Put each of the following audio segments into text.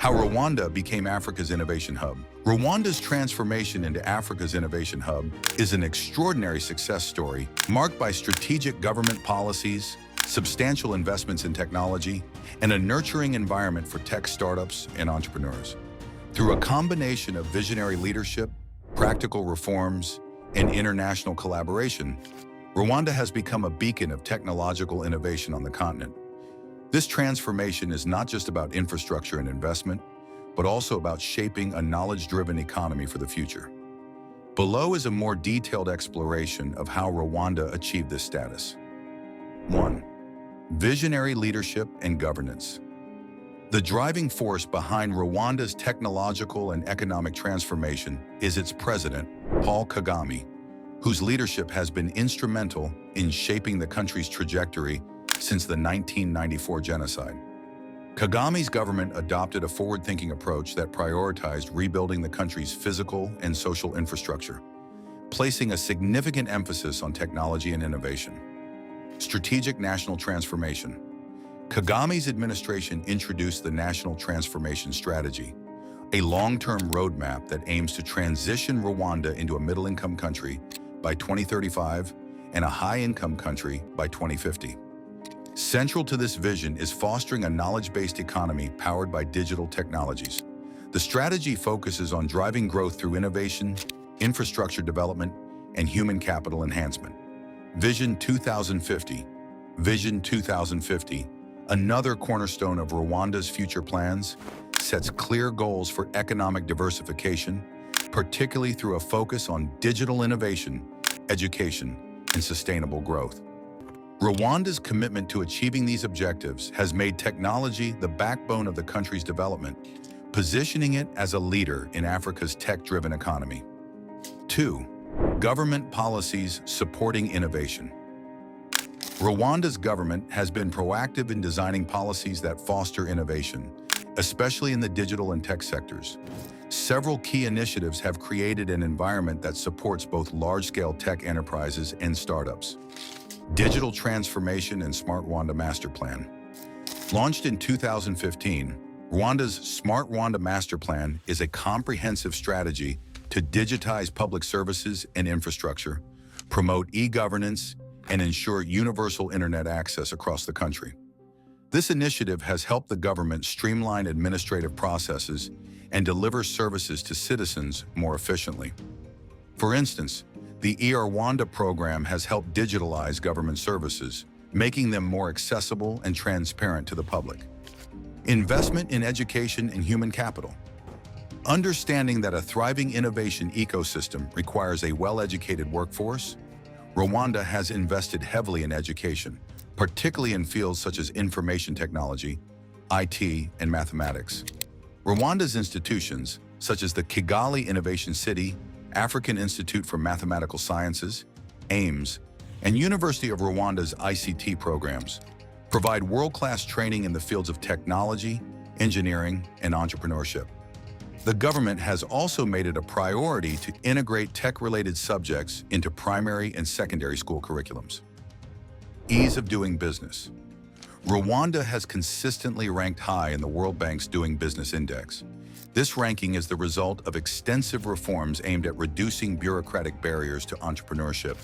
How Rwanda became Africa's innovation hub. Rwanda's transformation into Africa's innovation hub is an extraordinary success story marked by strategic government policies, substantial investments in technology, and a nurturing environment for tech startups and entrepreneurs. Through a combination of visionary leadership, practical reforms, and international collaboration, Rwanda has become a beacon of technological innovation on the continent. This transformation is not just about infrastructure and investment, but also about shaping a knowledge-driven economy for the future. Below is a more detailed exploration of how Rwanda achieved this status. 1. Visionary leadership and governance. The driving force behind Rwanda's technological and economic transformation is its president, Paul Kagame, whose leadership has been instrumental in shaping the country's trajectory since the 1994 genocide. Kagame's government adopted a forward-thinking approach that prioritized rebuilding the country's physical and social infrastructure, placing a significant emphasis on technology and innovation. Strategic National Transformation. Kagame's administration introduced the National Transformation Strategy, a long-term roadmap that aims to transition Rwanda into a middle-income country by 2035 and a high-income country by 2050. Central to this vision is fostering a knowledge-based economy powered by digital technologies. The strategy focuses on driving growth through innovation, infrastructure development, and human capital enhancement. Vision 2050. Vision 2050, another cornerstone of Rwanda's future plans, sets clear goals for economic diversification, particularly through a focus on digital innovation, education, and sustainable growth. Rwanda's commitment to achieving these objectives has made technology the backbone of the country's development, positioning it as a leader in Africa's tech-driven economy. 2. Government policies supporting innovation. Rwanda's government has been proactive in designing policies that foster innovation, especially in the digital and tech sectors. Several key initiatives have created an environment that supports both large-scale tech enterprises and startups. Digital Transformation and Smart Rwanda Master Plan. Launched in 2015, Rwanda's Smart Rwanda Master Plan is a comprehensive strategy to digitize public services and infrastructure, promote e-governance, and ensure universal internet access across the country. This initiative has helped the government streamline administrative processes and deliver services to citizens more efficiently. For instance, the eRwanda program has helped digitalize government services, making them more accessible and transparent to the public. Investment in education and human capital. Understanding that a thriving innovation ecosystem requires a well-educated workforce, Rwanda has invested heavily in education, particularly in fields such as information technology, IT, and mathematics. Rwanda's institutions, such as the Kigali Innovation City, African Institute for Mathematical Sciences, AIMS, and University of Rwanda's ICT programs, provide world-class training in the fields of technology, engineering, and entrepreneurship. The government has also made it a priority to integrate tech-related subjects into primary and secondary school curriculums. Ease of doing business. Rwanda has consistently ranked high in the World Bank's Doing Business Index. This ranking is the result of extensive reforms aimed at reducing bureaucratic barriers to entrepreneurship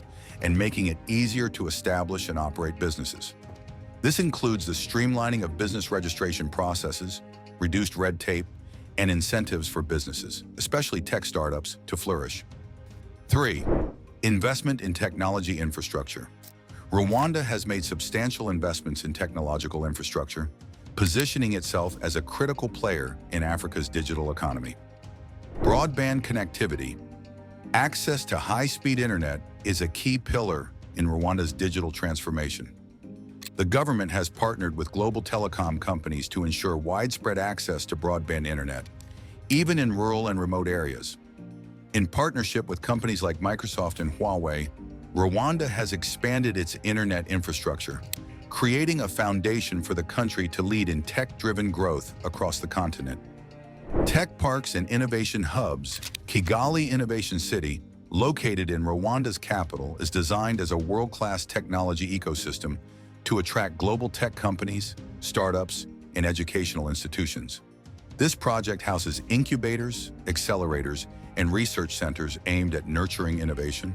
and making it easier to establish and operate businesses. This includes the streamlining of business registration processes, reduced red tape, and incentives for businesses, especially tech startups, to flourish. 3. Investment in technology infrastructure. Rwanda has made substantial investments in technological infrastructure, positioning itself as a critical player in Africa's digital economy. Broadband connectivity. Access to high-speed internet is a key pillar in Rwanda's digital transformation. The government has partnered with global telecom companies to ensure widespread access to broadband internet, even in rural and remote areas. In partnership with companies like Microsoft and Huawei, Rwanda has expanded its internet infrastructure, creating a foundation for the country to lead in tech-driven growth across the continent. Tech parks and innovation hubs. Kigali Innovation City, located in Rwanda's capital, is designed as a world-class technology ecosystem to attract global tech companies, startups, and educational institutions. This project houses incubators, accelerators, and research centers aimed at nurturing innovation.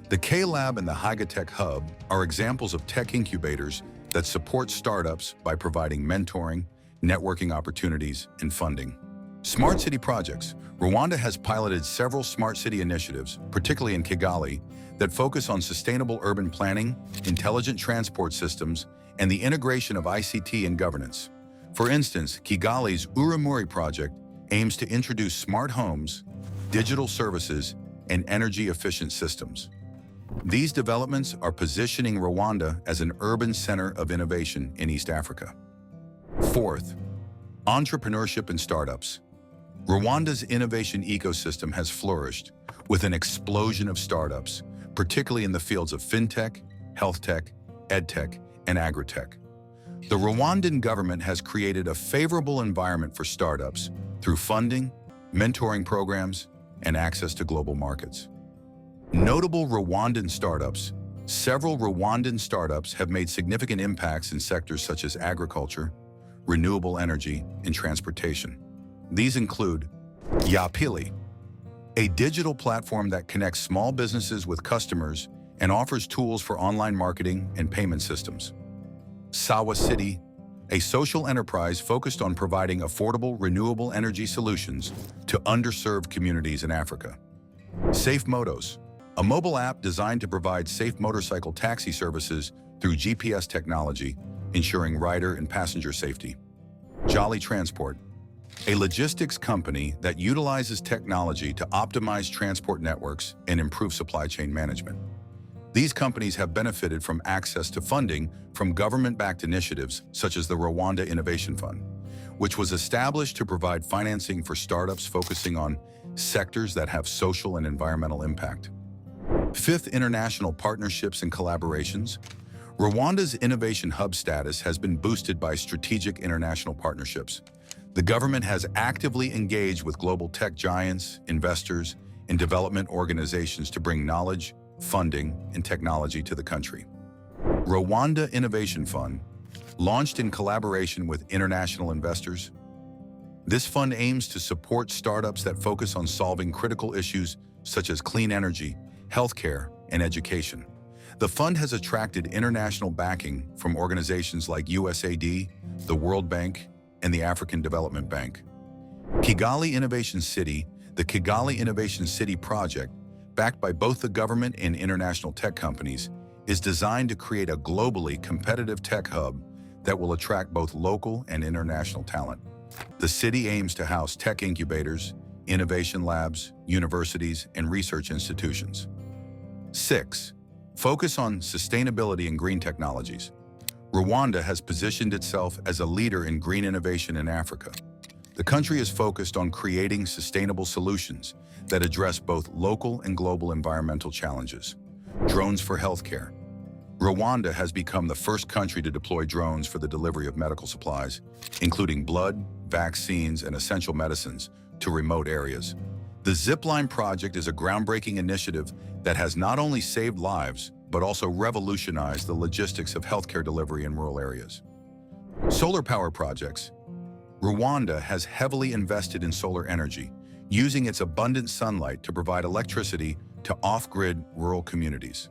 The K-Lab and the Hygatech Hub are examples of tech incubators that support startups by providing mentoring, networking opportunities, and funding. Smart city projects. Rwanda has piloted several smart city initiatives, particularly in Kigali, that focus on sustainable urban planning, intelligent transport systems, and the integration of ICT in governance. For instance, Kigali's Urumuri project aims to introduce smart homes, digital services, and energy-efficient systems. These developments are positioning Rwanda as an urban center of innovation in East Africa. Fourth, entrepreneurship and startups. Rwanda's innovation ecosystem has flourished with an explosion of startups, particularly in the fields of fintech, health tech, edtech, and agritech. The Rwandan government has created a favorable environment for startups through funding, mentoring programs, and access to global markets. Notable Rwandan startups. Several Rwandan startups have made significant impacts in sectors such as agriculture, renewable energy, and transportation. These include Yapili, a digital platform that connects small businesses with customers and offers tools for online marketing and payment systems. Sawa City, a social enterprise focused on providing affordable renewable energy solutions to underserved communities in Africa. Safe Motos, a mobile app designed to provide safe motorcycle taxi services through GPS technology, ensuring rider and passenger safety. Jolly Transport, a logistics company that utilizes technology to optimize transport networks and improve supply chain management. These companies have benefited from access to funding from government-backed initiatives such as the Rwanda Innovation Fund, which was established to provide financing for startups focusing on sectors that have social and environmental impact. Fifth, international partnerships and collaborations. Rwanda's Innovation Hub status has been boosted by strategic international partnerships. The government has actively engaged with global tech giants, investors, and development organizations to bring knowledge, funding, and technology to the country. Rwanda Innovation Fund, launched in collaboration with international investors. This fund aims to support startups that focus on solving critical issues such as clean energy, healthcare, and education. The fund has attracted international backing from organizations like USAID, the World Bank, and the African Development Bank. Kigali Innovation City, the Kigali Innovation City project, backed by both the government and international tech companies, is designed to create a globally competitive tech hub that will attract both local and international talent. The city aims to house tech incubators, innovation labs, universities, and research institutions. 6. Focus on sustainability and green technologies. Rwanda has positioned itself as a leader in green innovation in Africa. The country is focused on creating sustainable solutions that address both local and global environmental challenges. Drones for healthcare. Rwanda has become the first country to deploy drones for the delivery of medical supplies, including blood, vaccines, and essential medicines, to remote areas. The Zipline project is a groundbreaking initiative that has not only saved lives, but also revolutionized the logistics of healthcare delivery in rural areas. Solar power projects. Rwanda has heavily invested in solar energy, using its abundant sunlight to provide electricity to off-grid rural communities.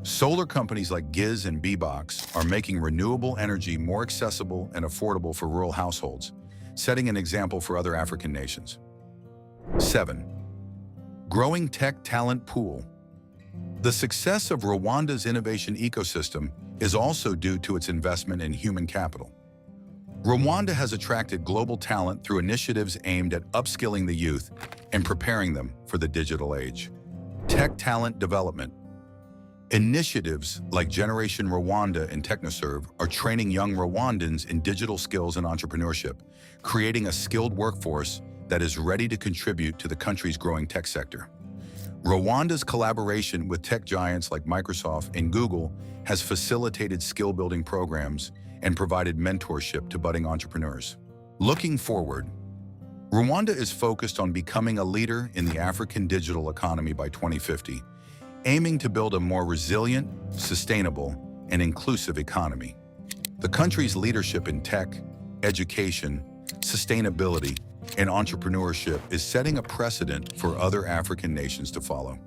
Solar companies like Giz and Bbox are making renewable energy more accessible and affordable for rural households, setting an example for other African nations. 7. Growing tech talent pool. The success of Rwanda's innovation ecosystem is also due to its investment in human capital. Rwanda has attracted global talent through initiatives aimed at upskilling the youth and preparing them for the digital age. Tech talent development. Initiatives like Generation Rwanda and TechnoServe are training young Rwandans in digital skills and entrepreneurship, creating a skilled workforce that is ready to contribute to the country's growing tech sector. Rwanda's collaboration with tech giants like Microsoft and Google has facilitated skill-building programs and provided mentorship to budding entrepreneurs. Looking forward, Rwanda is focused on becoming a leader in the African digital economy by 2050, aiming to build a more resilient, sustainable, and inclusive economy. The country's leadership in tech, education, sustainability, and entrepreneurship is setting a precedent for other African nations to follow.